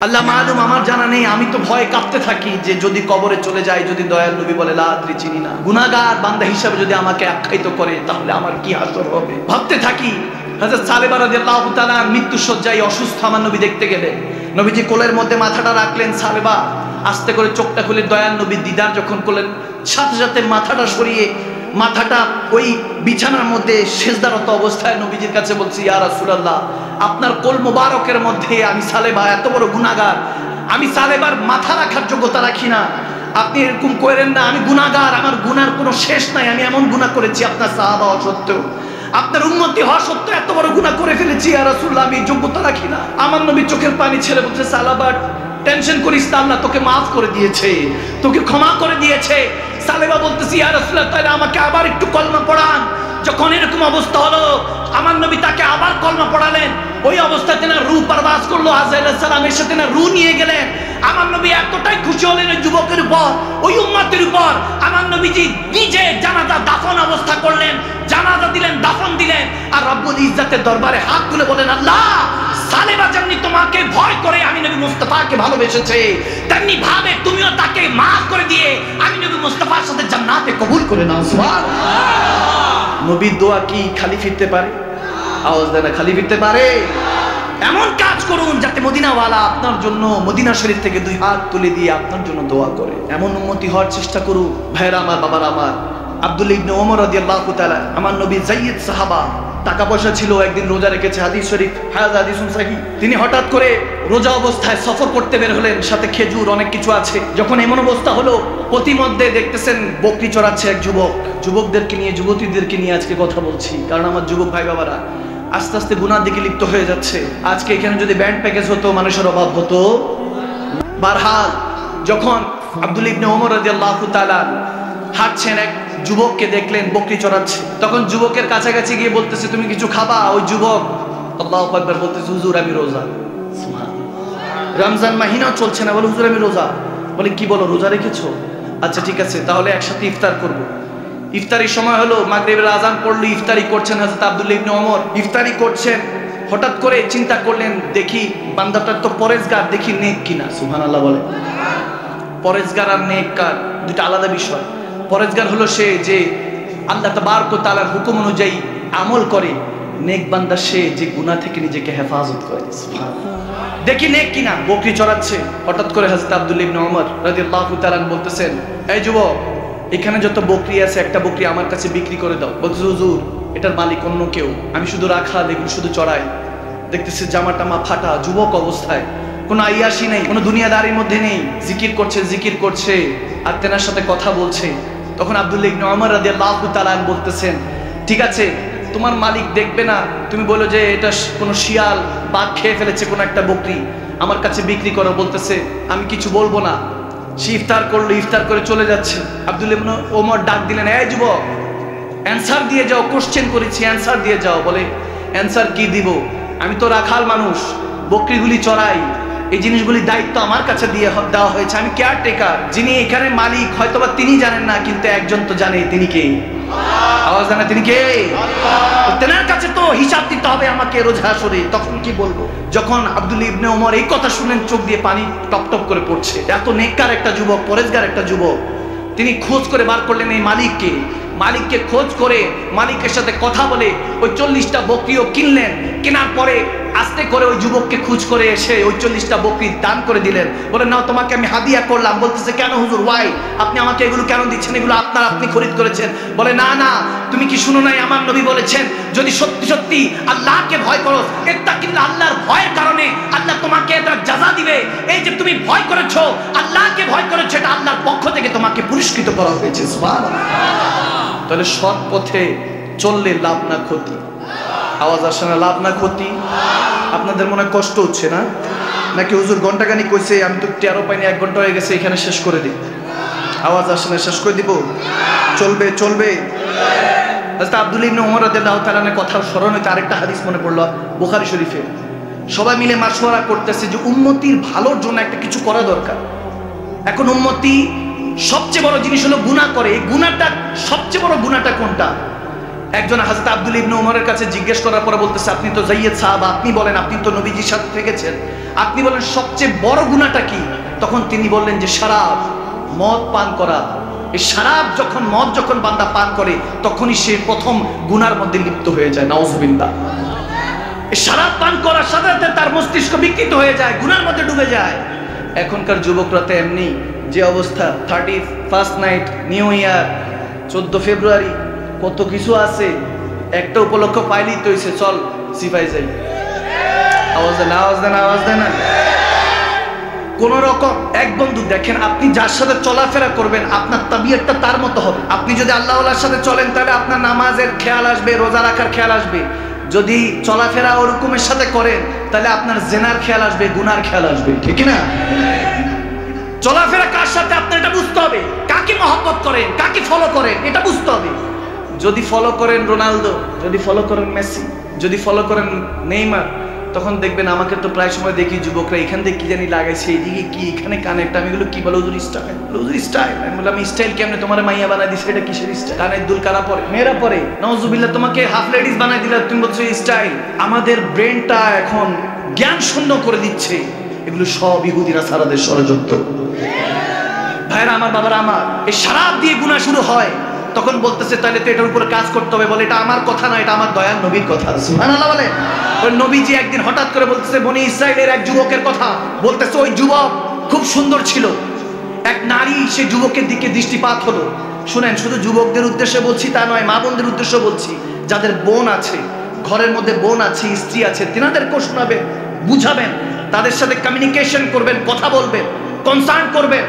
আল্লাহ মালুম, আমার জানা নেই। আমি তো ভয়ে কাঁপতে থাকি যে যদি কবরে চলে যায়, যদি দয়াল নবী বলে লা আদরি, চিনি না, গুনাহগার বান্দা হিসাবে যদি আমাকে আখ্যায়িত করে, তাহলে আমার কি হাসর হবে ভাবতে থাকি। হযরত সালেবা রাদিয়াল্লাহু তাআলা মৃত্যুশয্যায় অসুস্থ, আমার নবী দেখতে গেলেন। নবীজি কোলের মধ্যে মাথাটা রাখলেন, সালেবা আস্তে করে চোখটা খুলে দয়াল নবী দিদার যখন করলেন, সাথে সাথে মাথাটা সরিয়ে মাথাটা ওই বিছানার মধ্যে সেজদারত অবস্থায় নবীজির কাছে বলছি, ইয়া রাসূলুল্লাহ, আপনার কোল মোবারকের মধ্যে আমি সালেবা এত বড় গুনাহগার, আমি সালেবার মাথা রাখার যোগ্যতা রাখি না, আপনি এরকম করেন না, আমি গুনাহগার, আমার গুনার কোনো শেষ নাই, আমি এমন গুনাহ করেছি আপনার সাহাবা হওয়া সত্ত্বেও, আপনার উম্মতি হওয়া সত্ত্বেও এত বড় গুনাহ করে ফেলেছি ইয়া রাসূলুল্লাহ, আমি যোগ্যতা রাখি না। আমার নবী চোখের পানি ছেড়ে বলছে, সালাবা টেনশন করিস না, আল্লাহ তোকে মাফ করে দিয়েছে, তোকে ক্ষমা করে দিয়েছে। সালেবা বলতেছি, ইয়া রাসূলুল্লাহ, তাহলে আমাকে আবার একটু কলমা পড়ান। যখন এরকম অবস্থা হলো, আমার নবী তাকে আবার কলমা পড়ালেন। ওই অবস্থাতে না রূহ পারবাস করলো, আজরাইল আলাইহিস সালামের সাথে না রূহ নিয়ে গেলেন। আমার নবী এতটাই খুশি হলেন ওই যুবকের উপর, ওই উম্মতের উপর। আমার নবীজি নিজে জানাজা দাফন অবস্থা করলেন, জানাজা দিলেন, দাফন দিলেন, আর রব্বুল ইজ্জতের দরবারে হাত তুলে বলেন, আল্লাহ, সালেবা যেমনি তোমাকে ভয় করে আমি নবী মুস্তাফাকে ভালোবেসেছে, তেমনি ভাবে তুমিও তাকে মাফ করে দিয়ে আমি নবী মুস্তাফার সাথে জান্নাতে কবুল করে নাও। সুবহানাল্লাহ। নবীর দোয়া কি খালি ফিরতে পারে? আওয়াজ দেন, খালি ফিরতে পারে? এমন কাজ করুন যাতে মদিনাওয়ালা আপনার জন্য মদিনা শরীফ থেকে দুই হাত তুলে দিয়ে আপনার জন্য দোয়া করে, এমন উম্মতি হওয়ার চেষ্টা করুন। ভাইরা আমার, বাবার আমার, আব্দুল্লাহ ইবনে ওমর রাদিয়াল্লাহু তাআলা, আমার নবী যায়েদ সাহাবা, টাকা পয়সা ছিল, একদিন রোজা রেখেছে, হাদিস শরীফ, হাদিসুন সহিহ। তিনি হঠাৎ করে রোজা অবস্থায় সফর করতে বের হলেন, সাথে খেজুর অনেক কিছু আছে। যখন এমন অবস্থা হলো, প্রতিমধ্যে দেখতেছেন বকরি চড়াচ্ছে এক যুবক। যুবকদেরকে নিয়ে, যুবতীদেরকে নিয়ে আজকে কথা বলছি, কারণ আমার যুবক ভাই বাবারা আস্তে আস্তে গুনার দিকে লিপ্ত হয়ে যাচ্ছে। আজকে এখানে যদি ব্যান্ড প্যাকেজ হতো, মানুষের অভাব হতো। বারহাল, যখন আব্দুল্লাহ ইবনে ওমর রাদিয়াল্লাহু তাআলা হাঁটছেন, এক যুবককে দেখলেন বকরি চড়াচ্ছে, তখন যুবকের কাছাকাছি গিয়ে বলতেছে, তুমি কিছু খাবা? ওই যুবক আল্লাহু আকবার বলতেছে, হুজুর আমি রোজা। রমজান মাহিনাও চলছে না, বলে হুজুর আমি রোজা। বলে কি বলো, রোজা রেখেছো? আচ্ছা ঠিক আছে, তাহলে একসাথে ইফতার করবো। ইফতারির সময় হলো, মাগরিবের আজান পড়লো, ইফতারি করছেন হযরত আব্দুল্লাহ ইবনে ওমর, ইফতারি করছেন। হঠাৎ করে চিন্তা করলেন, দেখি বান্দাটার তো পরেজগার, দেখি নেক কিনা। সুবহানাল্লাহ বলে। পরেজগার আর নেককার দুটো আলাদা বিষয়। পরেজগার হলো সে যে আল্লাহ তাবারক ওয়া তাআলার হুকুম অনুযায়ী আমল করে, নেক বান্দা সে যে গুনাহ থেকে নিজেকে হেফাজত করে। সুবহানাল্লাহ। দেখি নেক কিনা। বকরি চড়াচ্ছে, হঠাৎ করে হযরত আব্দুল্লাহ ইবনে ওমর রাদিয়াল্লাহু তাআলা বলতেছেন, এই যুবক, এখানে যত বকরি আছে একটা বকরি আমার কাছে বিক্রি করে দাও। বলছে, হুজুর এটার মালিক অন্য কেউ, আমি শুধু রাখা, এগুলো শুধু চড়াই। দেখতেছে জামা টামা ফাটা, যুবক অবস্থায়, কোনো আইয়াসি নেই, কোনো দুনিয়াদারির মধ্যে নেই, জিকির করছে আর তেনার সাথে কথা বলছে। তখন আব্দুল্লাহ ইবনে ওমর রাদিয়াল্লাহু তাআলা বলতেছেন, ঠিক আছে, তোমার মালিক দেখবে না, তুমি বলো যে এটা কোনো শিয়াল বাঘ খেয়ে ফেলেছে কোনো একটা বকরি, আমার কাছে বিক্রি করো। বলতেছে, আমি কিছু বলবো না। সে ইফতার করলো, ইফতার করে চলে যাচ্ছে। আব্দুল্লাহ ইবনে ওমর ডাক দিলেন, এই যুবক, অ্যানসার দিয়ে যাও, কোশ্চেন করেছি, অ্যানসার দিয়ে যাও। বলে, অ্যানসার কি দিব? আমি তো রাখাল মানুষ, বকরিগুলি চড়াই, এই জিনিসগুলি দায়িত্ব আমার কাছে দিয়ে দেওয়া হয়েছে, আমি কেয়ারটেকার। যিনি এখানে মালিক হয়তোবা তিনি জানেন না, কিন্তু একজন তো জানে, তিনি কে? আওয়াজ জানে, তিনি কে? তেনার কাছে তো হিসাব দিতে হবে আমাকে রোজ হাসরে। তখন কি বলবো? যখন আব্দুল্লাহ ইবনে ওমর এই কথা শুনেন, চোখ দিয়ে পানি টপ টপ করে পড়ছে। এত নেককার একটা যুবক, পরেজগার একটা যুবক, তিনি খোঁজ করে বার করলেন এই মালিককে। মালিককে খোঁজ করে মালিকের সাথে কথা বলে ওই 40টা বকরিও কিনলেন। কেনার পরে আস্তে করে ওই যুবককে খোঁজ করে এসে ওই 40টা বকরি দান করে দিলেন। বলে, নাও, তোমাকে আমি হাদিয়া করলাম। বলতেছে, কেন হুজুর, ওয়াই, আপনি আমাকে এগুলো কেন দিচ্ছেন? এগুলো আপনার, আপনি খরিদ করেছেন। বলে, না না, তুমি কি শুনো নাই, আমার নবী বলেছেন, যদি সত্যি সত্যি আল্লাহকে ভয় করো, ইত্তাকিল্লাহ, আল্লাহর ভয়ের কারণে আল্লাহ তোমাকে এটা জাযা দিবে। এই যে তুমি ভয় করেছো, আল্লাহকে ভয় করেছো, এটা আল্লাহর পক্ষ থেকে তোমাকে পুরস্কৃত করা হয়েছে। সুবহানাল্লাহ। তাহলে সৎ পথে চললে লাভ না ক্ষতি। আওয়াজ আসে না? লাভ না ক্ষতি। আপনাদের মনে কষ্ট হচ্ছে না নাকি? হুজুর ঘন্টাখানি কইছে, আমি তো টেরো পাইনি, 1 ঘন্টা হয়ে গেছে, এখানে শেষ করে দিই। আওয়াজ আসে না? শেষ করে দিব? চলবে চলবে। আব্দুল্লাহ ইবনে ওমর রাদিয়াল্লাহু তাআলা কথা স্মরণ হইতে আরেকটা হাদিস মনে পড়লো, বুখারী শরীফে। সবাই মিলে মাশওয়ারা করতেছে যে উম্মতির ভালোর জন্য একটা কিছু করা দরকার। এখন উম্মতি সবচেয়ে বড় জিনিস হলো গুনাহ করে। এই গুনাহটা, সবচেয়ে বড় গুনাহটা কোনটা? একজন হযরত আব্দুল ইবনে ওমরের কাছে জিজ্ঞেস করার পরে বলতেছে, আপনি তো যাইয়েদ সাহাবা, আপনি বলেন, আপনি তো নবীজির সাথে থেকেছেন, আপনি বলেন সবচেয়ে বড় গুনাহটা কি? তখন তিনি বললেন যে শরাব, মদ পান করা। এই শরাব যখন, মদ যখন বান্দা পান করে তখনই সে প্রথম গুনার মধ্যে লিপ্ত হয়ে যায়। নাউজুবিল্লাহ। এই শরাব পান করার সাথে সাথে তার মস্তিষ্ক বিকৃত হয়ে যায়, গুনার মধ্যে ডুবে যায়। এখনকার যুবকরা তো এমনি, যে অবস্থা, 31st নাইট, নিউ ইয়ার, 14 ফেব্রুয়ারি, কত কিছু আছে, একটা উপলক্ষ পাইলেই তো হইছে, চল সিফাই যাই। আওয়াজ দেন, আওয়াজ দেন, আওয়াজ দেন। কোন রকম এক বন্ধু দেখেন, আপনি যার সাথে চলাফেরা করবেন আপনার তাবিয়তটা তার মতো হবে। আপনি যদি আল্লাহওয়ালার সাথে চলেন তাহলে আপনার নামাজের খেয়াল আসবে, রোজা রাখার খেয়াল আসবে। যদি চলাফেরা ওরকমের সাথে করেন তাহলে আপনার জেনার খেয়াল আসবে, গুনার খেয়াল আসবে, ঠিক না? চলাফেরা কার সাথে আপনার এটা বুঝতে হবে, কাকে মহব্বত করেন, কাকে ফলো করেন, এটা বুঝতে হবে। যদি ফলো করেন রোনালদো, যদি ফলো করেন মেসি, যদি ফলো করেন নেইমার, তখন দেখবেন আমাকে তো প্রায় সময় দেখি যুবকরা এখান থেকে কি জানি লাগাইছে, এইদিকে কি, এখানে কানেক্ট, আমি এগুলো কি বলে, হুজুর স্টাইল, হুজুর স্টাইল। আমি বললাম স্টাইল কেমনে, তোমার মাইয়া বানাই দিছে, এটা কিসের স্টাইল? কানের দুল কারা পরে, মেয়েরা পরে, নাউজুবিল্লাহ। তোমাকে হাফ লেডিস বানাই দিলে তুমি বলছো স্টাইল। আমাদের ব্রেনটা এখন জ্ঞান শূন্য করে দিচ্ছে। এগুলো সব ইহুদিরা সারাদের ষড়যন্ত্র। ভাইরা আমার, বাবারা আমার, এই শরাব দিয়ে গুনাহ শুরু হয়। তখন বলতেছে তাহলে তো এটার উপরে কাজ করতে হবে। বলে এটা আমার কথা না, এটা আমার দয়াল নবীর কথা। সুবহানাল্লাহ বলে। ওই নবীজি একদিন হঠাৎ করে বলতেছে বনি ইসরাইলের এক যুবকের কথা, বলতেছে ওই যুবক খুব সুন্দর ছিল। এক নারী সে যুবকের দিকে দৃষ্টিপাত হলো। শুনেন, শুধু যুবকদের উদ্দেশ্যে বলছি তা নয়, মা বোনদের উদ্দেশ্যে বলছি। যাদের বোন আছে, ঘরের মধ্যে বোন আছে, স্ত্রী আছে, তিনাদেরকেও শোনাবেন, বুঝাবেন, তাদের সাথে কমিউনিকেশন করবেন, কথা বলবেন, কনসার্ন করবেন,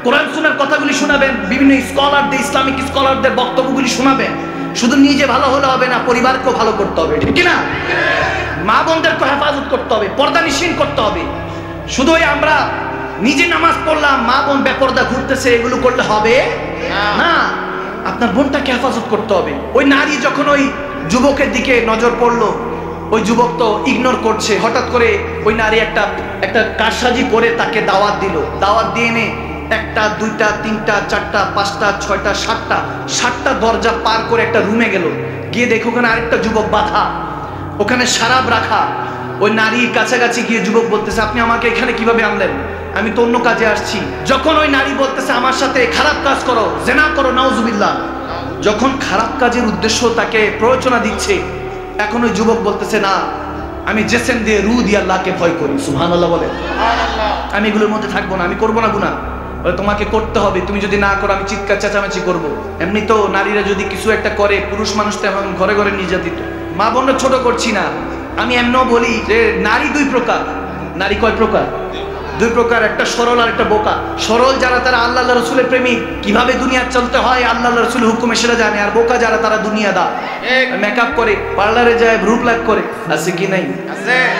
কোরআন সুন্নাহর কথাগুলি শোনাবেন, বিভিন্ন স্কলারদের, ইসলামিক স্কলারদের বক্তব্যগুলি শোনাবেন। শুধু নিজে ভালো হলে হবে না, পরিবারকেও ভালো করতে হবে, ঠিক না? মা বোনদেরকে হেফাজত করতে হবে, পর্দানিশীন করতে হবে। শুধু ওই আমরা নিজে নামাজ পড়লাম, মা বোন বেপর্দা ঘুরতেছে, এগুলো করলে হবে না। আপনার বোনটাকে হেফাজত করতে হবে। ওই নারী যখন ওই যুবকের দিকে নজর পড়লো, ওই যুবক তো ইগনোর করছে। হঠাৎ করে ওই নারী একটা কারসাজি করে তাকে দাওয়াত দিল। দাওয়াত দিয়ে এনে 1টা 2টা 3টা 4টা 5টা 6টা 7টা দরজা পার করে একটা রুমে গেল। গিয়ে দেখো ওখানে আরেকটা যুবক বাধা, ওখানে শরাব রাখা। ওই নারীর কাছাকাছি গিয়ে যুবক বলতেছে, আপনি আমাকে এখানে কিভাবে আনলেন? আমি তো অন্য কাজে আসছি। যখন ওই নারী বলতেছে আমার সাথে খারাপ কাজ করো, জিনা করো, নাউজুবিল্লাহ, যখন খারাপ কাজের উদ্দেশ্য তাকে প্ররোচনা দিচ্ছে, এখন ওই যুবক বলতেছে না, আমি জেসেম দিয়ে রু দিয়ে আল্লাহকে ভয় করি। সুবহানাল্লাহ বলে। আমি এগুলোর মধ্যে থাকবো না, আমি করবো না গুনাহ। বলে তোমাকে করতে হবে, তুমি যদি না করো আমি চিৎকার চেঁচামেচি করবো। এমনি তো নারীরা যদি কিছু একটা করে, পুরুষ মানুষ তো এখন ঘরে ঘরে নির্যাতিত। মা বোনরা ছোট করছি না, আমি এমনও বলি যে নারী 2 প্রকার। নারী কয় প্রকার? 2 প্রকার। একটা সরল আর একটা বোকা। সরল যারা, তারা আল্লাহ রাসূলের প্রেমিক, কিভাবে দুনিয়া চলতে হয় আল্লাহ রাসূল হুকুমে সেটা জানে। আর বোকা যারা, তারা দুনিয়াদার, মেকআপ করে, পার্লারে যায়, ভ্রু প্লাক করে। আছে কি নাই?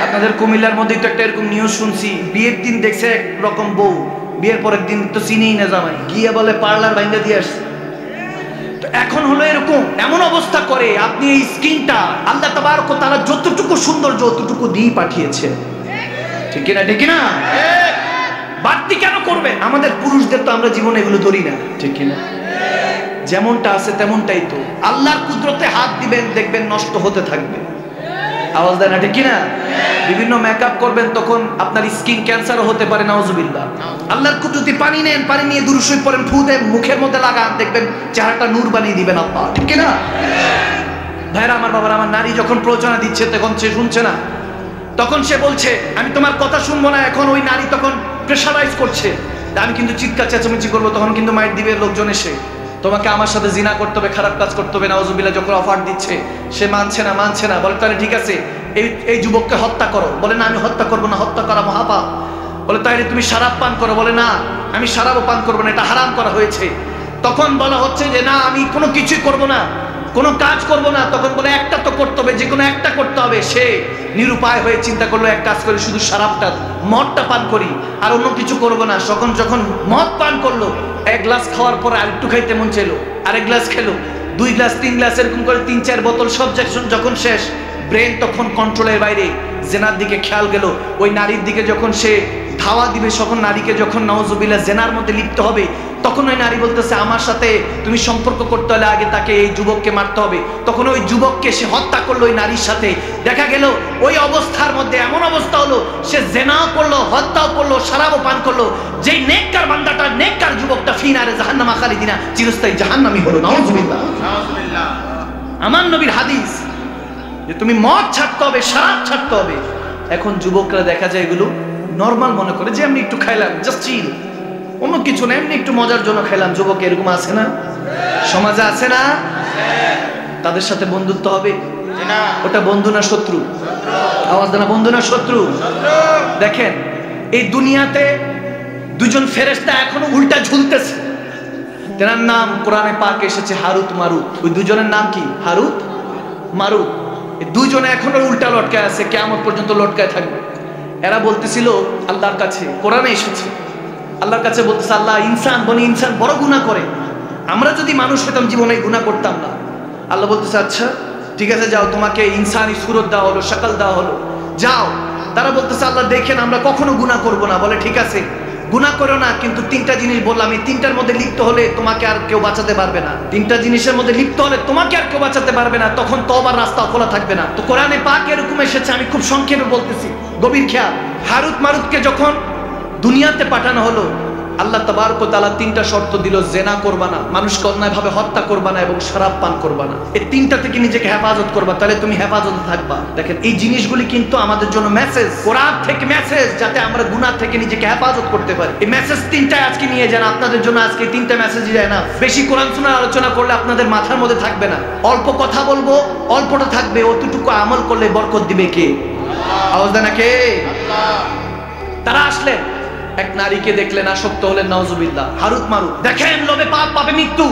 আপনাদের কুমিল্লার মধ্যে তো একটা এরকম নিউজ শুনছি, বিয়ের দিন দেখছে একরকম বউ, বিয়ের পরের দিন তো চিনেই না জামাই, গিয়ে বলে পার্লার ভাঙা দিয়ে আসছে। তো এখন হলো এরকম, এমন অবস্থা করে, আপনি এই স্কিনটা আল্লাহ তাবারক ওয়া তাআলা যতটুকু সৌন্দর্য ততটুকু দিয়ে পাঠিয়েছে, ঠিক না? ঠিক না? বাড়তি কেন করবে? আমাদের পুরুষদের তো আমরা জীবনে এগুলো ধরি না, ঠিক না? যেমনটা আছে তেমনটাই তো। আল্লাহর কুদরতে হাত দিবেন, দেখবেন নষ্ট হতে থাকবে। আওয়াজ দেয় না, ঠিক না? বিভিন্ন মেকআপ করবেন, তখন আপনার স্কিন ক্যান্সারও হতে পারে, নাউজুবিল্লাহ। আল্লাহর কুদরতি পানি নেন, পানি নিয়ে দুরূদ শরীফ পড়েন, ফু দেন, মুখের মধ্যে লাগান, দেখবেন চেহারাটা নূর বানিয়ে দিবেন আল্লাহ, ঠিক না? ভাইরা আমার, বাবারা আমার, নারী যখন প্ররোচনা দিচ্ছে তখন সে শুনছে না, তখন সে বলছে আমি তোমার কথা শুনবো না। এখন ওই নারী তখন প্রেশারাইজ করছে, আমি কিন্তু চিৎকার চেঁচামেচি করবো, তখন কিন্তু মাইর দিবে লোকজন এসে, তোমাকে আমার সাথে জিনা করতে হবে, খারাপ কাজ করতে হবে, নাউজুবিল্লাহ। যখন অফার দিচ্ছে সে মানছে না। বলে তাহলে ঠিক আছে, এই যুবককে হত্যা করো। বলে না, আমি হত্যা করবো না, হত্যা করা মহাপাপ। বলে তাইলে তুমি শরাব পান করো। বলে না, আমি শরাবও পান করবো না, এটা হারাম করা হয়েছে। তখন বলা হচ্ছে যে না, আমি কোনো কিছুই করবো না, কোনো কাজ করবো না। তখন বলে একটা তো করতে হবে, যে কোনো একটা করতে হবে। সে নিরুপায় হয়ে চিন্তা করলো, এক কাজ করে শুধু শরাবটা, মদটা পান করি, আর অন্য কিছু করবো না। যখন মদ পান করলো, 1 গ্লাস খাওয়ার পর আরেকটু খাইতে মন চাইলো, আরেক গ্লাস খেলো, 2 গ্লাস 3 গ্লাস, এরকম করে 3-4 বোতল সব যখন শেষ, ব্রেন তখন কন্ট্রোলের বাইরে, জেনার দিকে খেয়াল গেল। ওই নারীর দিকে যখন সে ধাওয়া দিবে, যখন নারীকে যখন নাউজুবিল্লাহ জেনার মধ্যে লিপ্ত হবে, তখন ওই নারী বলতেছে আমার সাথে তুমি সম্পর্ক করতে হলে আগে তাকে এই যুবককে মারতে হবে। তখন ওই যুবককে সে হত্যা করলো ওই নারীর সাথে। দেখা গেল ওই অবস্থার মধ্যে এমন অবস্থা হলো সে জেনাও করলো, হত্যাও করলো, শরাবও পান করলো। যেই নেককার বান্দাটা, নেককার যুবকটা ফিনারে জাহান্নামা খালিদিনা, চিরস্থায়ী জাহান্নামী হলো। নাউজুবিল্লাহ। আমার নবীর হাদিস যে তুমি মদ ছাড়তে হবে, শরাব ছাড়তে হবে। এখন যুবকরা দেখা যায় এগুলো নরমাল মনে করে, যে আমি একটু খাইলাম, জাস্ট চিল, অন্য কিছু না, এমনি একটু মজার জন্য খাইলাম। যুবক এরকম আছে না? সমাজে আছে না? তাদের সাথে বন্ধুত্ব হবে? ওটা বন্ধু না শত্রু? আওয়াজ দেনা, বন্ধু না শত্রু? দেখেন এই দুনিয়াতে দুজন ফেরেশতা এখনো উল্টা ঝুলতেছে। তেনার নাম কোরআনে পাকে এসেছে হারুত মারুত। ওই দুজনের নাম কি? হারুত মারুত। এই দুজনে এখনো উল্টা লটকায় আছে, কিয়ামত পর্যন্ত লটকায় থাকবে। এরা বলতেছিল আল্লাহর কাছে, কোরআনে এসেছে, আল্লাহর কাছে বলতেছে আল্লাহ ইনসান বনি ইনসান বড় গুনাহ করে, আমরা যদি মানুষ হতাম জীবনে গুনাহ করতাম না। আল্লাহ বলতেছে আচ্ছা ঠিক আছে যাও, তোমাকে ইনসানি সুরত দেওয়া হলো, শাকল দেওয়া হলো, যাও। তারা বলতেছে আল্লাহ দেখেন আমরা কখনো গুনাহ করব না। বলে ঠিক আছে গুনাহ করো না, কিন্তু তিনটা জিনিস বললাম, এই তিনটার মধ্যে লিপ্ত হলে তোমাকে আর কেউ বাঁচাতে পারবে না। তিনটা জিনিসের মধ্যে লিপ্ত হলে তোমাকে আর কেউ বাঁচাতে পারবে না, তখন তওবার রাস্তা খোলা থাকবে না। তো কোরআনে পাক এরকম এসেছে, আমি খুব সংক্ষেপে বলতেছি, গভীর খেয়াল। হারুত মারুতকে যখন দুনিয়াতে পাঠানো হলো, আল্লাহ তাবারক ওয়া তাআলা তিনটা শর্ত দিল, জেনা করবা না, মানুষকে অন্যায়ভাবে হত্যা করবা না, এবং শরাব পান করবা না। এই তিনটা থেকে নিজেকে হেফাজত করবা, তাহলে তুমি হেফাজতে থাকবা। দেখেন এই জিনিসগুলি কিন্তু আমাদের জন্য মেসেজ, কোরআন থেকে মেসেজ, যাতে আমরা গুনাহ থেকে নিজেকে হেফাজত করতে পারি। এই মেসেজ তিনটাই আজকে নিয়ে যান আপনাদের জন্য। আজকে তিনটা মেসেজ যায় না। বেশি কোরআন শোনার আলোচনা করলে আপনাদের মাথার মধ্যে থাকবে না। অল্প কথা বলবো, অল্পটা থাকবে, অতটুকু আমল করলে বরকত দিবে কে? আওয়াজ দেন কে? তারা আসলেন, এক নারীকে দেখলেন, আসক্ত হলেন, নাউজুবিল্লাহ। হারুত মারুত দেখেন লোভে পাপ, পাপে মৃত্যু।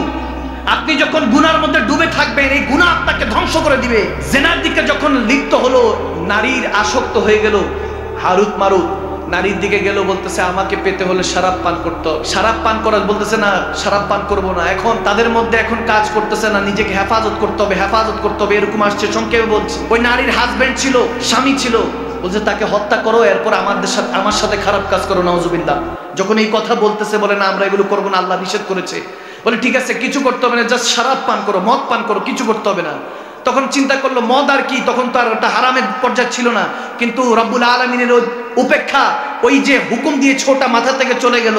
আপনি যখন গুনার মধ্যে ডুবে থাকবেন, এই গুনাহ আপনাকে ধ্বংস করে দিবে। জেনার দিকে যখন লিপ্ত হলো, নারীর আসক্ত হয়ে গেল, হারুত মারুত নারীর দিকে গেল, বলতেছে আমাকে পেতে হলে শরাব পান করতে হবে। শরাব পান করার বলতেছে না, শরাব পান করব না। এখন তাদের মধ্যে এখন কাজ করতেছে না, নিজেকে হেফাজত করতে হবে, হেফাজত করতে হবে, এরকম আসছে। সংক্ষেপে বলছি, ওই নারীর হাজবেন্ড ছিল, স্বামী ছিল, বলছে তাকে হত্যা করো, এরপর আমার সাথে খারাপ কাজ করো। নাউজুবিল্লাহ। যখন এই কথা বলতেছে, বলে না আমরা এগুলো করবো না, আল্লাহ নিষেধ করেছে। বলে ঠিক আছে কিছু করতে হবে না, জাস্ট শরাব পান করো, মদ পান করো, কিছু করতে হবে না। তখন চিন্তা করলো মদ আর কি, তখন তো আর ওটা হারামের পর্যায়ে ছিল না। কিন্তু রব্বুল আলামিনের উপেক্ষা, ওই যে হুকুম দিয়ে ছোটা মাথা থেকে চলে গেল,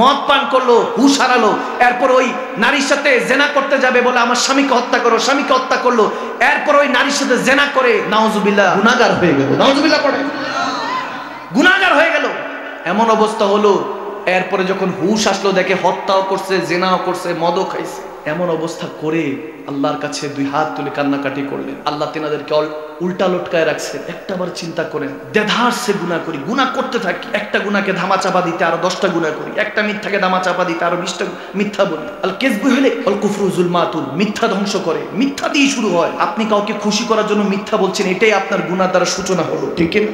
মদ পান করলো, হুশ হারালো। এরপর ওই নারীর সাথে জেনা করতে যাবে, বলে আমার স্বামীকে হত্যা করো, স্বামীকে হত্যা করলো। এরপর ওই নারীর সাথে জেনা করে নাউজুবিল্লাহ গুনাহগার হয়ে গেল। নাউজুবিল্লাহ পড়ে গুনাহগার হয়ে গেল। এমন অবস্থা হলো, এরপরে যখন হুশ আসলো, দেখে হত্যাও করছে, জেনাও করছে, মদও খাইছে। এমন অবস্থা করে আল্লাহর কাছে দুই হাত তুলে কান্নাকাটি করলেন। আল্লাহ তেনাদেরকে উল্টা লটকায় রাখছে। একটা বার চিন্তা করেন, দেধার সে গুনাহ করি, গুনাহ করতে থাকি। একটা গুনাহকে ধামা চাপা দিতে আরো 10টা গুনাহ করি, একটা মিথ্যাকে ধামা চাপা দিতে আরো 20টা মিথ্যা বলি। আল কিযবু হলে আল কুফরু যুলমাতুন, মিথ্যা ধ্বংস করে, মিথ্যা দিয়ে শুরু হয়। আপনি কাউকে খুশি করার জন্য মিথ্যা বলছেন, এটাই আপনার গুনাহ দ্বারা সূচনা হলো, ঠিক না?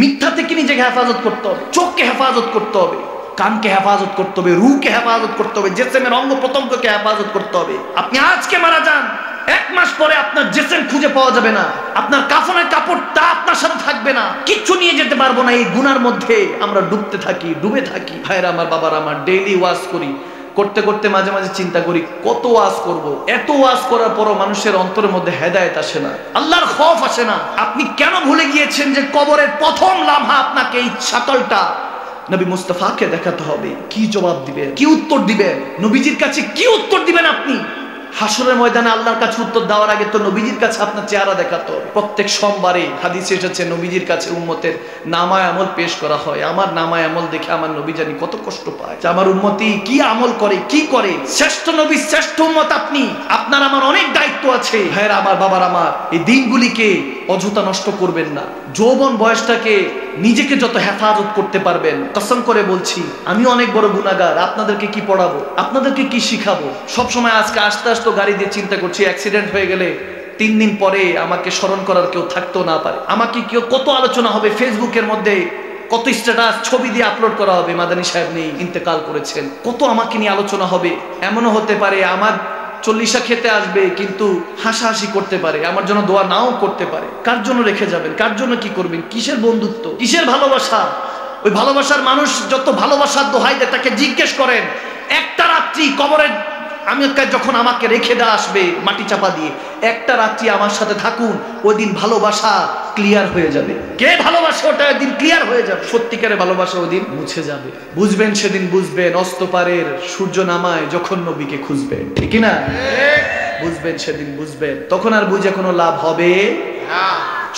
মিথ্যা থেকে নিজেকে হেফাজত করতে হবে, চোখকে হেফাজত করতে হবে, কানকে হেফাজত করতে হবে, রুহকে হেফাজত করতে হবে, জিসমের অঙ্গ প্রত্যঙ্গকে হেফাজত করতে হবে। আপনি আজকে মারা যান, 1 মাস পরে আপনার জিসম খুঁজে পাওয়া যাবে না, আপনার কাফনের কাপড়টা আপনার সাথে থাকবে না, কিচ্ছু নিয়ে যেতে পারবো না। এই গুনার মধ্যে আমরা ডুবতে থাকি, ডুবে থাকি। ভাইরা আমার, বাবার আমার, ডেইলি ওয়াজ করি, করতে করতে মাঝে মাঝে চিন্তা করি কত ওয়াজ করব। এত ওয়াজ করার পরও মানুষের অন্তরের মধ্যে হেদায়েত আসে না, আল্লাহর খৌফ আসে না। আপনি কেন ভুলে গিয়েছেন যে কবরের প্রথম লামহা আপনাকে এই শাকলটা নবী মুস্তাফাকে দেখাতে হবে? কি জবাব দিবেন, কি উত্তর দিবেন? নবীজির কাছে কি উত্তর দিবেন আপনি? হাসরের ময়দানে আল্লাহর কাছে উত্তর দেওয়ার আগে তো নবীজির কাছে আপনার চেহারা দেখাতে হবে। প্রত্যেক সোমবারে হাদিসে এসেছে নবীজির কাছে উম্মতের নামায়ে আমল পেশ করা হয়। আমার নামায়ে আমল দেখে আমার নবী জানি কত কষ্ট পায়, যে আমার উম্মতি কি আমল করে, কি করে। শ্রেষ্ঠ নবী, শ্রেষ্ঠ উম্মত আপনি, আপনার আমার অনেক দায়িত্ব আছে। ভাইরা আমার, বাবার আমার, এই দিনগুলিকে অযথা নষ্ট করবেন না। যৌবন বয়সটাকে নিজেকে যত হেফাজত করতে পারবেন, কসম করে বলছি আমি অনেক বড় গুনাহগার। আপনাদেরকে কি পড়াবো, আপনাদেরকে কি শিখাবো? সবসময় আজকে আস্তে আস্তে গাড়ি দিয়ে চিন্তা করছি, অ্যাক্সিডেন্ট হয়ে গেলে 3 দিন পরে আমাকে স্মরণ করার কেউ থাকতেও না পারে। আমাকে কেউ কত আলোচনা হবে ফেসবুকের মধ্যে, কত স্ট্যাটাস ছবি দিয়ে আপলোড করা হবে, মাদানী সাহেব নেই, ইন্তেকাল করেছেন, কত আমাকে নিয়ে আলোচনা হবে। এমনও হতে পারে আমার 40 খেতে আসবে, কিন্তু হাসাহাসি করতে পারে, আমার জন্য দোয়া নাও করতে পারে। কার জন্য রেখে যাবেন, কার জন্য কি করবেন, কিসের বন্ধুত্ব, কিসের ভালোবাসা? ওই ভালোবাসার মানুষ যত ভালোবাসার দোহাই দেয় তাকে জিজ্ঞেস করেন, একটা রাত্রি কবরে আমি যখন আমাকে রেখে দেওয়া আসবে মাটি চাপা দিয়ে, একটা রাত্রি আমার সাথে থাকুন, ওই দিন ভালোবাসা ক্লিয়ার হয়ে যাবে। কে ভালোবাসে ওটা ওই দিন ক্লিয়ার হয়ে যাবে, সত্যিকারের ভালোবাসা ওই দিন মুছে যাবে। বুঝবেন সেদিন, বুঝবেন অস্তপারের সূর্য নামায় যখন নবীকে খুঁজবেন, ঠিক না? বুঝবেন সেদিন, বুঝবেন। তখন আর বুঝে কোনো লাভ হবে না।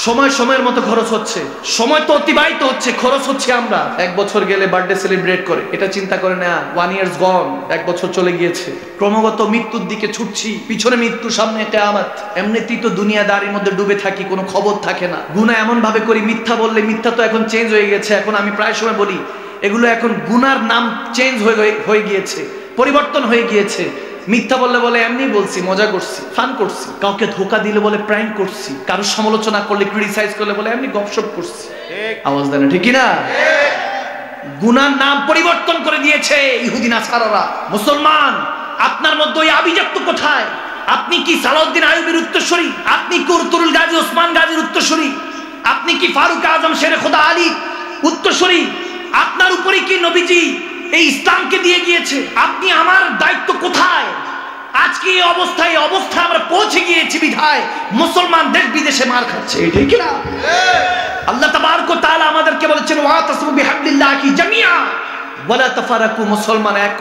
সময় সময়ের মতো খরচ হচ্ছে, সময় তো অতিবাহিত হচ্ছে, খরচ হচ্ছে। আমরা এক বছর গেলে বার্থডে সেলিব্রেট করে, এটা চিন্তা করে না 1 year গন, এক বছর চলে গিয়েছে। ক্রমাগত মৃত্যুর দিকে ছুটছি, পিছনে মৃত্যু, সামনে কিয়ামত। এমনিতেই তো দুনিয়াদারির মধ্যে ডুবে থাকি, কোনো খবর থাকে না। গুনাহ এমন ভাবে করি, মিথ্যা বললে, মিথ্যা তো এখন চেঞ্জ হয়ে গেছে। এখন আমি প্রায় সময় বলি, এগুলো এখন গুনার নাম চেঞ্জ হয়ে গিয়েছে, পরিবর্তন হয়ে গিয়েছে। মিথ্যা বললে বলে এমনি বলছি, মজা করছি, ফান করছি। কাউকে ধোকা দিলে বলে প্র্যাঙ্ক করছি। কারো সমালোচনা করলে, ক্রিটিসাইজ করলে বলে এমনি গপশপ করছি। আওয়াজ দেন ঠিক না? গুনার নাম পরিবর্তন করে দিয়েছে ইহুদি নাসারারা। মুসলমান, আপনার মধ্যে ওই আভিজাত্য কোথায়? আপনি কি সালাউদ্দিন আইয়ুবীর উত্তরসূরি? আপনি কি উরতুল গাজী ওসমান গাজীর উত্তরসূরি? আপনি কি ফারুক আজম শেরে খোদা আলী উত্তরসূরি? আপনার উপরে কি নবীজি এই ইসলামকে দিয়ে গিয়েছে? আপনি আমার দায়িত্ব কোথায়? আজকে এই অবস্থায় আমরা পৌঁছে গিয়েছি বিধায় মুসলমান দেশ বিদেশে মার খাচ্ছে, ঠিক না? আল্লাহ তাবারক ওয়া তাআলা আমাদেরকে বলেছেন, ওয়াতাসিমু বিহাবলিল্লাহি জামিআ ওয়ালা তাফারাকু। মুসলমান এক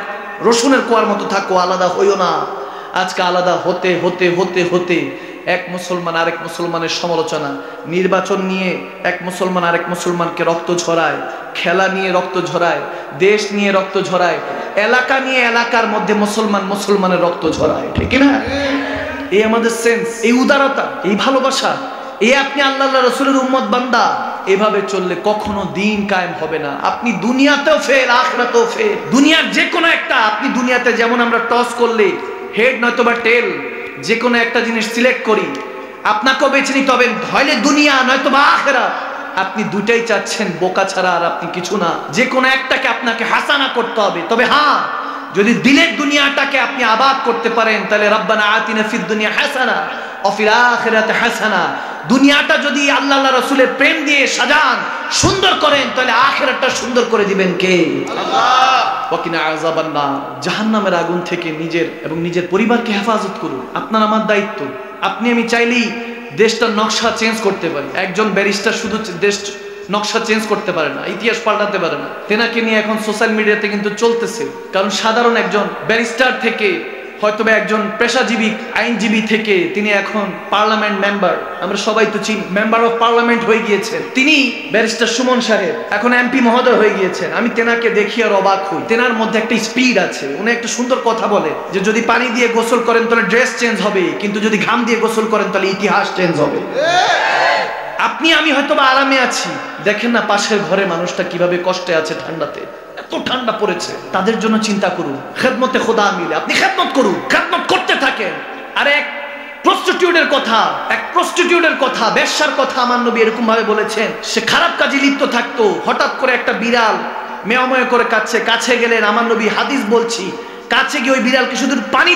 রসুনের কোয়ার মতো থাকো, আলাদা হইও না। আজকে আলাদা হতে হতে হতে হতে এক মুসলমান আরেক মুসলমানের সমালোচনা, নির্বাচন নিয়ে এক মুসলমান আরেক মুসলমানকে রক্ত ঝরায়, খেলা নিয়ে রক্ত ঝরায়, দেশ নিয়ে রক্ত ঝরায়, এলাকা নিয়ে এলাকার মধ্যে মুসলমানের রক্ত ঝরায়, ঠিক না? এই আমাদের সেন্স, এই উদারতা, এই ভালোবাসা, এই আপনি আল্লাহ রাসূলের উম্মত বান্দা। এভাবে চললে কখনো দিন কায়েম হবে না। আপনি দুনিয়াতেও ফেল, আখিরাতেও ফেল। দুনিয়ার যে কোনো একটা, আপনি দুনিয়াতে যেমন আমরা টস করলে হেড নয়তো বা টেল, যে কোনো একটা জিনিস সিলেক্ট করি, আপনাকেও বেছে নিতে হবে, হয়তো দুনিয়া নয়তো বা আখিরাত। আপনি দুটাই চাচ্ছেন, বোকা ছাড়া আর আপনি কিছু না। যে কোনো একটাকে আপনাকে হাসানা করতে হবে। তবে হ্যাঁ, যদি দিলের দুনিয়াটাকে আপনি আবাদ করতে পারেন, তাহলে রব্বানা আতিনা ফিদ দুনিয়া হাসানা ওয়া ফিল আখিরাতি হাসানা। দুনিয়াটা যদি আল্লাহ রাসূলের প্রেম দিয়ে সাজান, সুন্দর করেন, তাহলে আখিরাতটা সুন্দর করে দিবেন কে? আল্লাহ। ওয়াকিনা আযাবান নার, জাহান্নামের আগুন থেকে নিজের এবং নিজের পরিবারকে হেফাজত করুন। আপনার আমার দায়িত্ব। আপনি আমি চাইলেই দেশটার নকশা চেঞ্জ করতে পারি। একজন ব্যারিস্টার শুধু দেশ নকশা চেঞ্জ করতে পারে না, ইতিহাস পাল্টাতে পারে না। তেনাকে নিয়ে এখন সোশ্যাল মিডিয়াতে কিন্তু চলতেছে। কারণ সাধারণ একজন ব্যারিস্টার থেকে হয়তো একজন পেশাজীবী আইনজীবী থেকে তিনি এখন পার্লামেন্ট মেম্বার, আমরা সবাই তো চিনি, মেম্বার অফ পার্লামেন্ট হয়ে গিয়েছেন। তিনি ব্যারিস্টার সুমন সাহেব এখন এমপি মহোদয় হয়ে গিয়েছেন। আমি তেনাকে দেখি আর অবাক হই। তেনার মধ্যে একটা স্পিড আছে, উনি একটা সুন্দর কথা বলে যে যদি পানি দিয়ে গোসল করেন তাহলে ড্রেস চেঞ্জ হবে, কিন্তু যদি ঘাম দিয়ে গোসল করেন তাহলে ইতিহাস চেঞ্জ হবে। আপনি আমি হয়তো বা আরামে আছি, দেখেন না পাশের ঘরে মানুষটা কিভাবে কষ্টে আছে, ঠান্ডাতে, এত ঠান্ডা পড়েছে, তাদের জন্য চিন্তা করুন। খেদমতে খোদা মিলে আপনি খেদমত করুন, খেদমত করতে থাকেন। আর এক প্রস্টিটিউটের কথা, বেশ্যার কথা আমার নবী এরকম ভাবে বলেছেন, সে খারাপ কাজে লিপ্ত থাকতো, হঠাৎ করে একটা বিড়াল মেয়ময় করে কাছে গেলেন, আমার নবী হাদিস বলছি, কাছে গিয়ে ওই বিড়ালকে শুধু পানি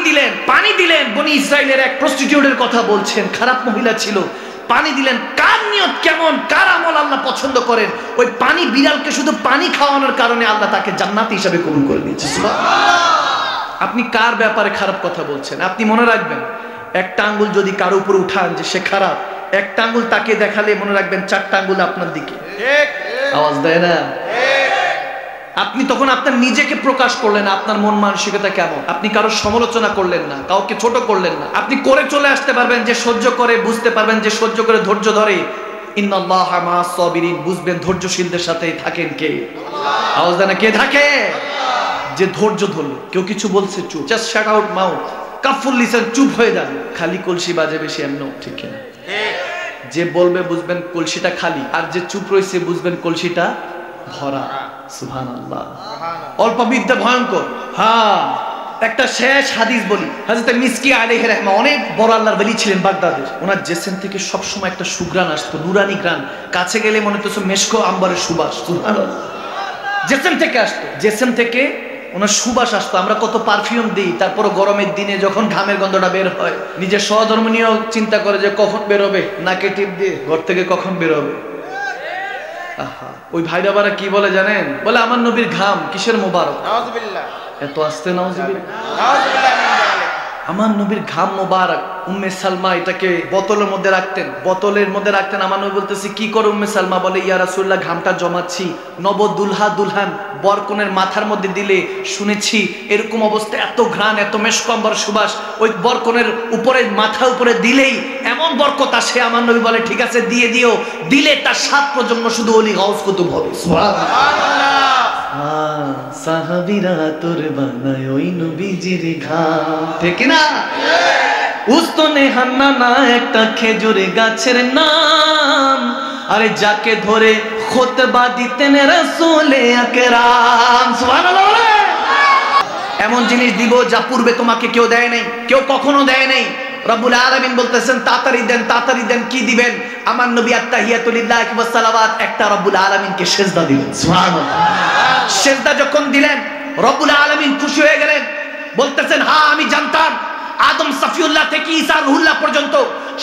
দিলেন। বনি ইসরাইলের এক প্রস্টিটিউটের কথা বলছেন, খারাপ মহিলা ছিল, পানি দিলেন। কার নিয়ত কেমন, কার আমল আল্লাহ পছন্দ করেন, ওই পানি বিড়ালকে শুধু পানি খাওয়ানোর কারণে আল্লাহ তাকে জান্নাতি হিসাবে কবুল করে দিয়েছে। আপনি কার ব্যাপারে খারাপ কথা বলছেন? আপনি মনে রাখবেন, একটা আঙ্গুল যদি কারো উপর উঠান যে সে খারাপ, একটা আঙ্গুল তাকে দেখালে মনে রাখবেন 4টা আঙ্গুল আপনার দিকে। আওয়াজ দেয় না? আপনি তখন আপনার নিজেকে প্রকাশ করলেন, আপনার মন মানসিকতা কেমন। আপনি কারো সমালোচনা করলেন না, কাউকে ছোট করলেন না। আপনি করে চলে আসতে পারবেন, যে সহ্য করে, বুঝতে পারবেন যে সহ্য করে, ধৈর্য ধরে। ইন্নাল্লাহা মা'আস সাবিরিন, বুঝবেন ধৈর্যশীলদের সাথেই থাকেন কে? আল্লাহ। আওয়াজ দেন, কে থাকে? যে ধৈর্য ধরলো। কেউ কিছু বলছে, চুপ, just shut out mouth, কাফুল Lisan, চুপ হয়ে যান। খালি কলসি বাজে বেশি, এমন ঠিক না? যে বলবে বুঝবেন কলসিটা খালি, আর যে চুপ রয়েছে বুঝবেন কলসিটা ভরা। সুবহানাল্লাহ। অল্প বিদ্যা ভয়ঙ্কর। হ্যাঁ, একটা শেষ হাদিস বলি। হযরত মিসকি আলাইহির রাহমা অনেক বড় আল্লাহর ওলি ছিলেন বাগদাদের। ওনার জেসেম থেকে সব সময় একটা সুঘ্রাণ আসতো, নুরানি ঘ্রাণ। কাছে গেলে মনে হতো মেশকো আম্বারের সুবাস। সুবহানাল্লাহ। জেসেম থেকে আসতো, জেসেম থেকে ওনার সুবাস আসতো। আমরা কত পারফিউম দিই, তারপরও গরমের দিনে যখন ঘামের গন্ধটা বের হয়, নিজের সহধর্মিণীও চিন্তা করে যে কখন বেরোবে, নাকে টিপ দিয়ে ঘর থেকে কখন বেরোবে। ওই ভাই বাবারা কি বলে জানেন? বলে আমার নবীর ঘাম কিসের মোবারক। নাউযুবিল্লাহ। এত আসতে নাউযুবিল্লাহ। নাউযুবিল্লাহ মিন যালিক। আমার নবীর ঘাম মোবারক। উম্মে সালমা এটাকে বোতলের মধ্যে রাখতেন, বোতলের মধ্যে রাখতেন। আমার নবী বলতেছি কি করে উম্মে সালমা? বলে ইয়া রাসূলুল্লাহ ঘামটা জমাচ্ছি, নব দুলহা দুলহান বরকনের মাথার মধ্যে দিলে শুনেছি এরকম অবস্থা, এত ঘ্রাণ, এত মেশকম্বর সুবাস ওই বরকনের উপরে, মাথার উপরে দিলেই এমন বরকত আসে। আমার নবী বলে ঠিক আছে দিয়ে দিও, দিলে তার 7 প্রজন্ম শুধু ওলি গাউস কুতুব হবে। সুবহানাল্লাহ। সাহাবীরা তোর বানায় ওই নবীজির ঘাম, ঠিক না? উস্তনে হান্না না একটা খেজুর গাছের নাম, আরে যাকে ধরে খুতবা দিতেন রাসূলে আকরাম। সুবহানাল্লাহ। এমন জিনিস দিব যা পূর্বে তোমাকে কেউ দেয় নাই, কেউ কখনো দেয় নাই। রব্বুল আলামিন বলতেছেন তাড়াতাড়ি দেন, তাড়াতাড়ি দেন। কি দিবেন? আমার নবী আত্তাহিয়াতু লিল্লাহি ওয়া সালাওয়াত একটা রব্বুল আলামিনকে সিজদা দিলেন। সুবহানাল্লাহ। সিজদা যখন দিলেন রব্বুল আলামিন খুশি হয়ে গেলেন, বলতেছেন হ্যাঁ আমি জানতাম আদম সফিউল্লাহ থেকে ঈসা রুহুল্লাহ পর্যন্ত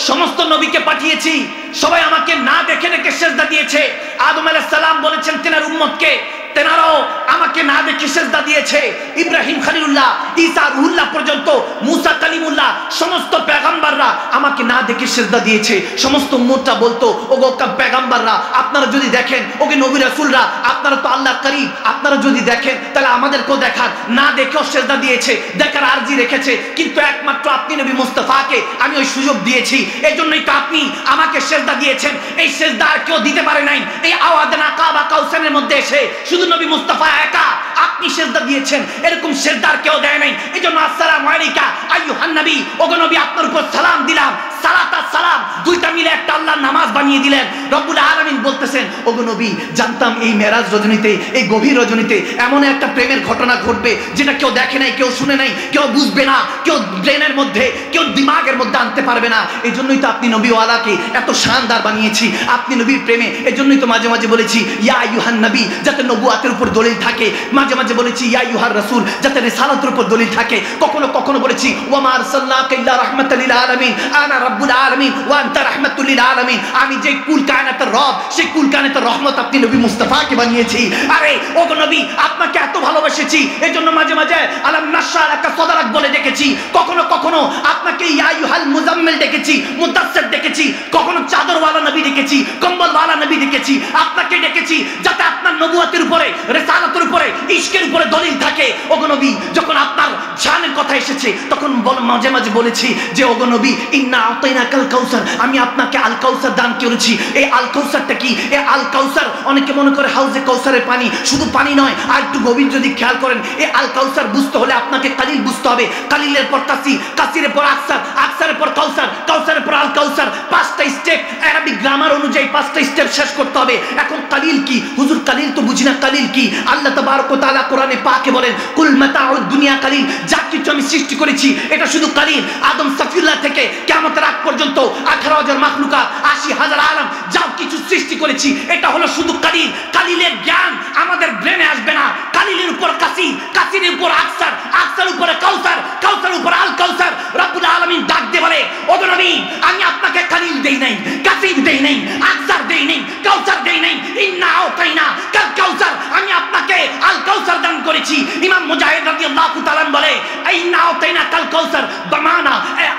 সমস্ত নবীকে পাঠিয়েছি, সবাই আমাকে না দেখে দেখে সিজদা দিয়েছে। আদম আলাইহিস সালাম বলেছেন তেনার উম্মতকে, তেনারাও আমাকে না দেখে সিজদা দিয়েছে। ইব্রাহিম খলিলুল্লাহ, ঈসা রুহুল্লাহ পর্যন্ত, মুসা কালিমুল্লাহ, সমস্ত পেগম্বররা আমাকে না দেখে সিজদা দিয়েছে। সমস্ত উম্মতটা বলতো ওগো পেগম্বররা আপনারা যদি দেখেন, ওকে নবী রাসূলরা আপনারা তো আল্লাহ করিম, আপনারা যদি দেখেন তাহলে আমাদেরকেও দেখান। না দেখেও সিজদা দিয়েছে, দেখার আরজি রেখেছে, কিন্তু একমাত্র আপনি নবী মুস্তাফাকে আমি ওই সুযোগ দিয়েছি, এজন্যই তো আপনি আমাকে সিজদা দিয়েছেন। এই সিজদা আর কেউ দিতে পারে নাই। এই আওয়াদনা কাবা কাউসারের মধ্যে এসে শুধু নবী মুস্তাফা একা আপনি সিজদা দিয়েছেন, এরকম সিজদা আর কেউ দেয় নাই। এজন্য আসসালামু আলাইকা আইয়ুহান নবী, ওগো নবী আপনার উপর সালাম দিলাম। সালাত আর সালাম দুইটা মিলে একটা আল্লাহর নামাজ বানিয়ে দিলেন। রব্বুল আলামিন বলতেছেন ওগো নবী জানতাম এই মেরাজ রজনীতে, এই গভীর রজনীতে এমন একটা প্রেমের ঘটনা ঘটবে যেটা কেউ দেখে নাই, কেউ শুনে নাই, কেউ বুঝবে না, কেউ ব্রেনের মধ্যে, কেউ দিমাগের মধ্যে আনতে পারবে না। এই জন্যই তো আপনি নবী ওয়ালাকে এত শানদার বানিয়েছি, আপনি নবীর প্রেমে। এই জন্যই তো মাঝে মাঝে বলেছি ইয়া আইয়ুহান নবী, যাতে নবুয়াতের উপর দলিল থাকে। মাঝে মাঝে বলেছি ইয়া আইয়ুহার রাসূল, যাতে রিসালাতের উপর দলিল থাকে। কখনো কখনো বলেছি ওয়া মা আরসালনাকা ইল্লা রাহমাতাল লিল আলামিন, আনা রাব্বুল আলামিন ওয়া আনতা রাহমাতুল লিল আলামিন। আমি যে কুল কায়নাতের রব, সেই কুল কায়নাতের রহমত আপনি নবী মুস্তাফাকে বানিয়েছি। আরে ওগো নবী আপনাকে এত ভালোবেসেছি, এজন্য মাঝে মাঝে আলাম নাশরা লাকা সদরাক বলে ডেকেছি। কখনো কখনো আপনাকে ইয়া আইয়ুহাল মুজাম্মিল ডেকেছি, মুদাসসির ডেকেছি, কখনো চাদরওয়ালা নবী ডেকেছি, কম্বলওয়ালা নবী ডেকেছি। আপনাকে ডেকেছি যাতে আপনার নবুয়তের উপরে, রিসালাতের উপরে, ইশকের উপরে দলিল থাকে। ওগো নবী যখন আপনার জানের কথা এসেছে তখন মাঝে মাঝে বলেছি যে ওগো নবী ইন্না আতাইনাকাল কাউসার, আমি আপনাকে আল কাউসার দান করেছি। এই আল কাউসারটা কি? এই আল কাউসার অনেকে মনে করে হাউজে কাউসারের পানি, শুধু পানি নয়, আর একটু গভীর যদি খেয়াল করেন এই আল কাউসার বুঝতে হলে আপনাকে কালিল বুঝতে হবে। কালিলের পর কাসি, কাসিরের পর আকসার, আকসারের পর কাউসার, কাউসারের পর আল কাউসার। 5টা স্টেপ আরবি গ্রামার অনুযায়ী 5টা স্টেপ শেষ করতে হবে। এখন কালিল কি? হুজুর কালিল তো বুঝি না, কালিল কি? আল্লাহ তাবারক ওয়া তাআলা কোরআনে পাকে বলেন কুল মাতাউদ দুনিয়া কালিল, যা কিছু আমি সৃষ্টি করেছি এটা শুধু কালিল। আদম সফিউল্লাহ থেকে কিয়ামতের আগ পর্যন্ত 18,000 মাখলুকাত, 80,000 আলম, যা কিছু সৃষ্টি করেছি এটা হলো শুধু কালিল। কালিলের জ্ঞান আমাদের ব্রেনে আসবে না। কালিলের উপর কাসি, কাসির উপর আকসার, আকসার উপরে কাউসার, কাউসার উপর আল কাউসার। রব্বুল আলামিন ডাক দিয়ে বলে ওগো নবী আমি আপনাকে কালিল দেই নাই, কাসির দেই নাই, আকসার দেই নাই, কাউসার দেই নাই। ইন্না আতাইনা কাল কাউসার, আমি আপনাকে আল কাউসার দান করেছি। ইমাম মুজাহিদ রাদিয়াল্লাহু তাআলা বলে ইন্না আতাইনা কাল কাউসার বামানা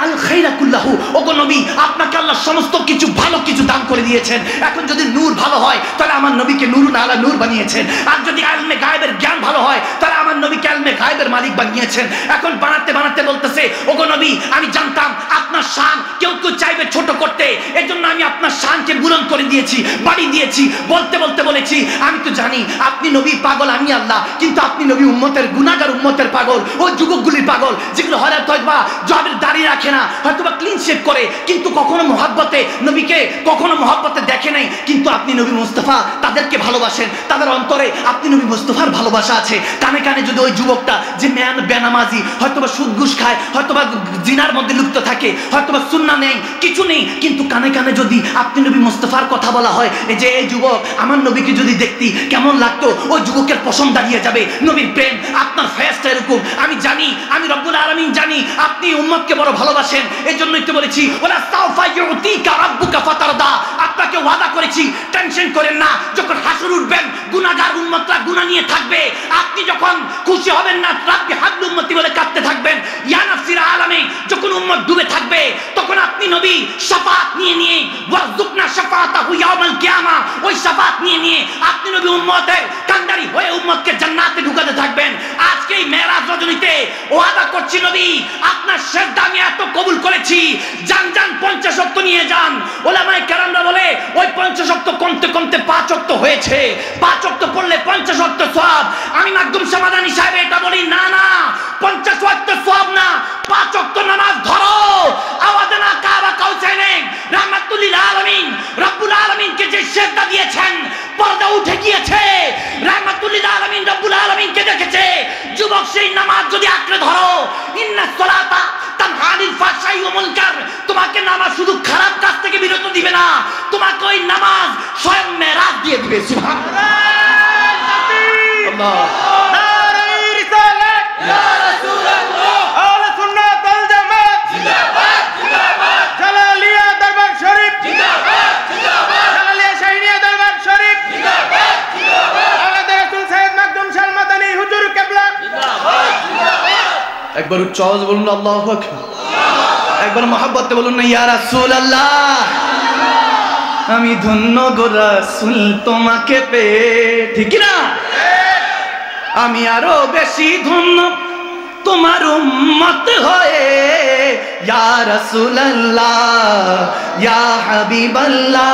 আল খায়রা কুল্লাহু। ওগো নবী আপনাকে আল্লাহ সমস্ত কিছু ভালো কিছু দান করে দিয়েছেন। এখন যদি নূর ভালো হয় তাহলে আমার নবীকে নূরুন আলা নূর বানিয়েছেন। আর যদি ইলমে গায়েবের জ্ঞান ভালো হয় তাহলে আমার নবীকে ইলমে গায়েবের মালিক বানিয়েছেন। এখন বানাতে বানাতে বলতেছে ওগো নবী আমি জানতাম আপনার শান কেউ কেউ চাইবে ছোট করতে, এজন্য আমি আপনার শানকে বুলন্দ করে দিয়েছি, বাড়ি দিয়েছি। বলতে বলতে বলেছি আমি তো জানি আপনি নবী পাগল, আমি আল্লাহ, কিন্তু আপনি নবী উম্মতের গুনাহগার উম্মতের পাগল, ওই যুবকগুলির পাগল যেগুলো হয়তো তওবা জবের দাড়ি রাখে না, হয়তো বা ক্লিন শেভ করে, কিন্তু কখনো মহব্বতে নবীকে কখনো মহব্বতে দেখে নাই। কিন্তু আপনি নবী মুস্তাফা তাদেরকে ভালোবাসেন, তাদের অন্তরে আপনি নবী মুস্তাফার ভালোবাসা আছে। কানে কানে যদি ওই যুবকটা যে বেনামাজি, হয়তোবা সুদ ঘুষ খায়, হয়তোবা জিনার মধ্যে লিপ্ত থাকে, হয়তোবা সুন্নাহ নেই, কিছু নেই, কিন্তু কানে কানে যদি আপনি নবী মুস্তাফার কথা বলা হয়, এই যে এই যুবক আমার নবীকে যদি দেখতি কেমন লাগতো, ওই যুবকের পছন্দ দাঁড়িয়ে যাবে। নবীর প্রেম, আপনার ফেরেশতা এরকম। আমি জানি, আমি রব্বুল আলামিন জানি আপনি উম্মতকে বড় ভালোবাসেন। এই জন্যই তো বলেছি ওয়ালা সাউফা ইউতিকা রাব্বুকা ফাতারদা, আপনাকে ওয়াদা করেছি টেনশন করেন না, যখন হাসর উঠবেন গুনাহগার উম্মতরা গুনাহ নিয়ে থাকবে, আপনি যখন খুশি হবেন না রাব্বি হাবলু উম্মতি বলে কাঁদতে থাকবেন, ইয়া নাফসির আলামে যখন উম্মত ডুবে থাকবে, তখন আপনি নবী শাফাআত নিয়ে ওয়ারযুকনা শাফাআতাহু ইয়াউমাল কিয়ামা, ওই শাফাআত নিয়ে আপনি নবী উম্মতের কান্ডারি হয়ে উম্মতকে জান্নাতে ঢুকাতে থাকবেন। আজকে এই মেরাজ রজনীতে ওয়াদা করছি নবী, আপনার সেজদা আমি এত কবুল করেছি, যান 50 ওয়াক্ত নিয়ে যান। ওলামায়ে কেরামরা বলে ওই 50 ওয়াক্ত কমতে কমতে 5 ওয়াক্ত হয়েছে, 5 ওয়াক্ত পড়লে 50 ওয়াক্ত সওয়াব। আমি মাকদুম সামাদানি সাহেব এটা বলি না, 50 ওয়াক্ত সওয়াব না, 5 ওয়াক্ত নামাজ ধরো। আওয়াদানা কাবা কাউসাইনে রাহমাতুল লিল আলামিন, রব্বুল আলামিনকে যে সেজদা দিয়েছেন পর্দা উঠে গিয়েছে, রাহমাতুল লিল আলামিন রব্বুল আলামিনকে দেখেছে। যুবক সেই নামাজ যদি আঁকড়ে ধরো, ইন্নাস সালাতা তানহা আনিল ফাহশাই ওয়াল মুনকার, তোমাকে নামাজ শুধু খারাপ কাজ থেকে বিরত দিবে না, তোমাকে ওই নামাজ স্বয়ং মেরাজ দিয়ে দিবে। সুবহানাল্লাহ, আল্লাহ নারে রিসালাত ইয়া রাসূলুল্লাহ, আহলে সুন্নাত ওয়াল জামাত জিন্দাবাদ জিন্দাবাদ, জালালিয়া দরবার শরীফ জিন্দাবাদ জিন্দাবাদ, জালালিয়া শাহীনিয়া দরবার শরীফ জিন্দাবাদ জিন্দাবাদ, আওলাদ রাসূল সাইয়্যিদ মাকদুম শাহ মাদানী হুজুর কিবলা জিন্দাবাদ জিন্দাবাদ। একবার উচ্চ আওয়াজে বলুন আল্লাহু আকবার, একবার মহব্বতে বলুন না ইয়া রাসূলুল্লাহ। আমি ধন্য গো রাসূল তোমাকে পেয়ে, ঠিক না? আমি আরো বেশি ধন্য তোমার উম্মত হয়ে, ইয়া রাসূলুল্লাহ ইয়া হাবিবাল্লাহ,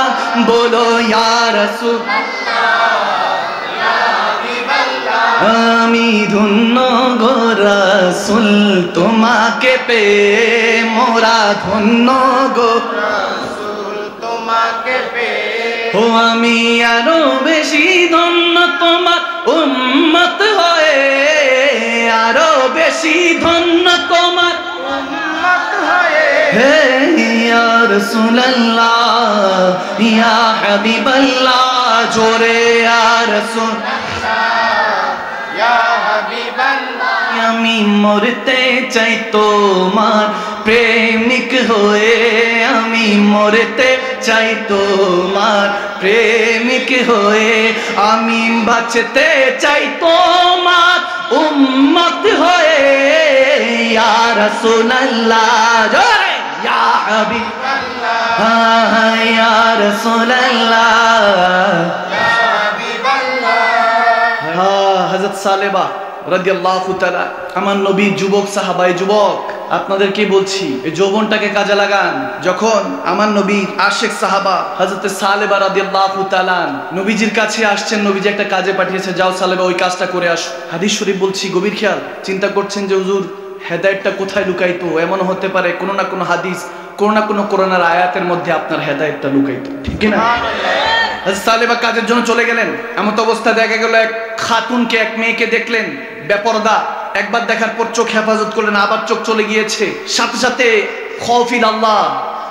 বলো ইয়া রাসূলুল্লাহ ইয়া হাবিবাল্লাহ। আমি ধন্য গো রাসূল তোমাকে পেয়ে, মোরা ধন্য গো রাসূল তোমাকে পেয়ে, ও আমি আরো বেশি ধন্য তোমার উম্মত হয়ে, আরো বেশি ধন্য তোমার উম্মত হয়ে, হে ইয়া রাসূলুল্লাহ ইয়া হাবিবাল্লাহ, জোরে ইয়া রাসূলুল্লাহ ইয়া হাবিবাল্লাহ। আমি মরতে চাই তোমার প্রেমিক হয়ে, আমি মরতে চাই তোমার প্রেমিক হয়ে, আমি বাঁচতে চাই তোমার উম্মত হয়ে, ইয়া রাসূলুল্লাহ জোরে ইয়া হাবিবাল্লাহ ইয়া রাসূলুল্লাহ ইয়া হাবিবাল্লাহ। হযরত সালেবা রাদিয়াল্লাহু তাআলা, আমার নবীর যুবক সাহাবায়ে যুবক, আপনাদেরকে বলছি এই যৌবনটাকে কাজে লাগান। যখন আমার নবীর আশিক সাহাবা হযরত সালেবা রাদিয়াল্লাহু তাআলা নবীজির কাছে আসছেন, নবীজি একটা কাজে পাঠিয়েছে, যাও সালেবা ওই কাজটা করে আসো। হাদিস শরীফ বলছি, গভীর খেয়াল। চিন্তা করছেন যে হুজুর হেদায়েতটা কোথায় লুকাইতো? এমন হতে পারে কোনো না কোনো হাদিস, কোনো না কোনো কোরআনের আয়াতের মধ্যে আপনার হেদায়েতটা লুকাইতো, ঠিক না? হযরত সালেবা কাজের জন্য চলে গেলেন। এমন অবস্থা দেখা গেল এক খাতুনকে, এক মেয়েকে দেখলেন বেপরদা, একবার দেখার পর চোখ হেফাজত করলেন, আবার চোখ চলে গিয়েছে। সাথে সাথে খৌফিল আল্লাহ,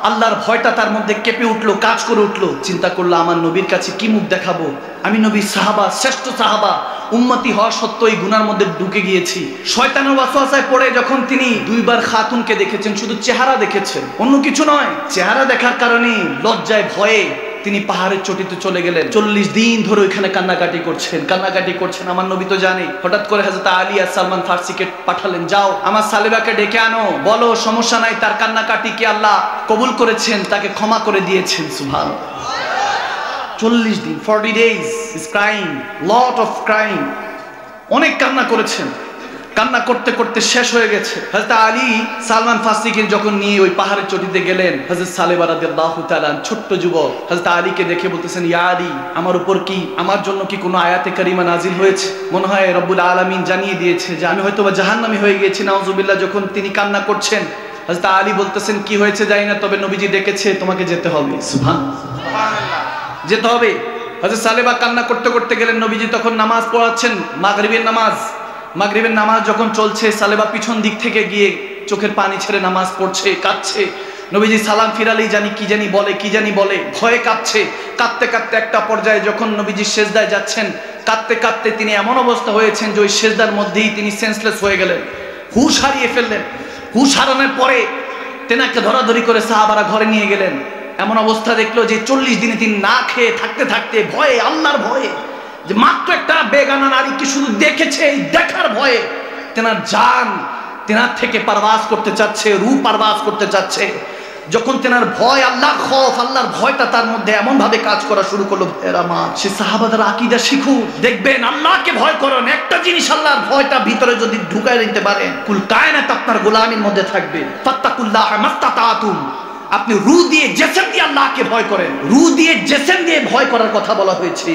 আল্লাহর ভয়টা তার মধ্যে কেঁপে উঠলো, কাজ করে উঠলো। চিন্তা করলো আমার নবীর কাছে কি মুখ দেখাবো? আমি নবীর সাহাবা, শ্রেষ্ঠ সাহাবা, উম্মতি হওয়া সত্ত্বেও এই গুনার মধ্যে ঢুকে গিয়েছি। শয়তানের ওয়াসওয়াসায় পড়ে যখন তিনি দুইবার খাতুনকে দেখেছেন, শুধু চেহারা দেখেছেন, অন্য কিছু নয়, চেহারা দেখার কারণে লজ্জায় ভয়ে তিনি পাহাড়ের চটিতে চলে গেলেন। 40 দিন ধরে ওইখানে কান্নাকাটি করছেন। আমার নবী তো জানে। হঠাৎ করে হযরত আলী আর সালমান ফার্সিকে পাঠালেন, যাও আমার সালেবাকে ডেকে আনো, বলো সমস্যা নাই, তার কান্নাকাটিকে আল্লাহ কবুল করেছেন, তাকে ক্ষমা করে দিয়েছেন। সুবহানাল্লাহ। 40 দিন, 40 days is crying, lot of crying, অনেক কান্না করেছেন। কান্না করতে করতে শেষ হয়ে গেছে। হযরত আলী সালমান ফার্সিকে যখন নিয়ে ওই পাহাড়ের চটিতে গেলেন, হযরত সালেবা রাদিয়াল্লাহু তাআলা ছোট্ট যুবক হযরত আলীকে দেখে বলতেছেন, ইয়া আলী, আমার উপর কি, আমার জন্য কি কোনো আয়াতে কারিমা নাজিল হয়েছে? মনে হয় রব্বুল আলামিন জানিয়ে দিয়েছে যে আমি হয়তো বা জাহান্নামী হয়ে গেছি, নাউজুবিল্লাহ। যখন তিনি কান্না করছেন, হযরত আলী বলতেছেন, কি হয়েছে জানি না, তবে নবীজি ডেকেছে, তোমাকে যেতে হবে। সুবহানাল্লাহ, যেতে হবে। হযরত সালেবা কান্না করতে করতে গেলেন। নবীজি তখন নামাজ পড়াচ্ছেন, মাগরিবের নামাজ। মাগরিবের নামাজ যখন চলছে, সালেবা পিছন দিক থেকে গিয়ে চোখের পানি ছেড়ে নামাজ পড়ছে, কাঁদছে। নবীজি সালাম ফিরালেই কি জানি বলে ভয়ে কাঁদছে। কাঁদতে কাঁদতে একটা পর্যায়ে যখন নবীজি সেজদায় যাচ্ছেন, কাঁদতে কাঁদতে তিনি এমন অবস্থা হয়েছেন যে ওই সেজদার মধ্যেই তিনি সেন্সলেস হয়ে গেলেন, হুশ হারিয়ে ফেললেন। হুশ হারানোর পরে তেনাকে ধরাধরি করে সাহাবারা ঘরে নিয়ে গেলেন। এমন অবস্থা দেখলো যে 40 দিনে তিনি না খেয়ে থাকতে থাকতে ভয়ে, আল্লাহর ভয়ে, যে মাত্র একটা বেগানা নারীকে শুধু দেখেছে, এই দেখার ভয়ে তেনার জান তেনার থেকে পারবাজ করতে চাচ্ছে, রূহ পারবাজ করতে চাচ্ছে। যখন তেনার ভয়, আল্লাহর খৌফ, আল্লাহর ভয়টা তার মধ্যে এমন ভাবে কাজ করা শুরু করলো, সে সাহাবাদের আকীদা শিখুন, দেখবেন আল্লাহকে ভয় করুন। একটা জিনিস আল্লাহর ভয়টা ভিতরে যদি ঢুকায় দিতে পারেন, কুল কায়নাত আপনার গোলামির মধ্যে থাকবে। ফাত্তাকুল্লাহ মাস্তাতাতুম। আপনি রূহ দিয়ে, জিসম দিয়ে আল্লাহকে ভয় করেন। রূহ দিয়ে, জিসম দিয়ে ভয় করার কথা বলা হয়েছে।